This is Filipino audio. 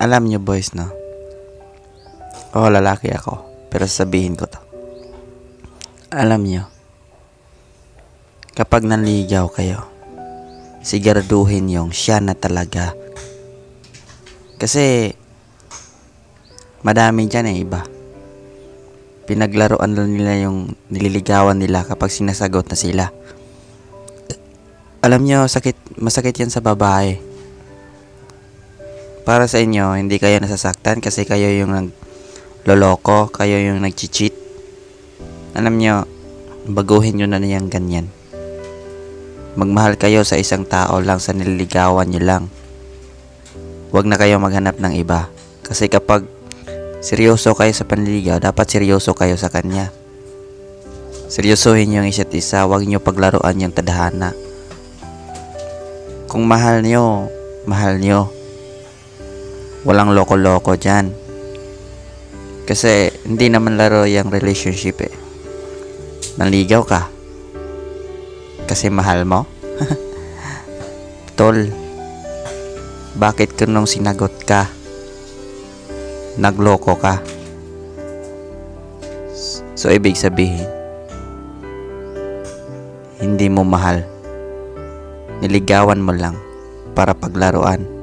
Alam nyo boys, no? Oo, lalaki ako. Pero sabihin ko to. Alam nyo, kapag nanligaw kayo, siguraduhin yung siya na talaga. Kasi, madami dyan iba. Pinaglaruan lang nila yung nililigawan nila kapag sinasagot na sila. Alam nyo, masakit yan sa babae. Para sa inyo, hindi kayo nasasaktan kasi kayo yung nagloloko, kayo yung nag-cheat. Alam nyo, baguhin nyo na niyang ganyan. Magmahal kayo sa isang tao lang, sa nililigawan nyo lang. Huwag na kayo maghanap ng iba. Kasi kapag seryoso kayo sa panliligaw, dapat seryoso kayo sa kanya. Seryosohin nyo yung isa't isa, huwag nyo paglaruan yung tadhana. Kung mahal nyo, mahal nyo. Walang loko-loko dyan. Kasi hindi naman laro yung relationship eh. Nanligaw ka kasi mahal mo. Tol, bakit ko nung sinagot ka nagloko ka? So ibig sabihin, hindi mo mahal. Niligawan mo lang para paglaruan.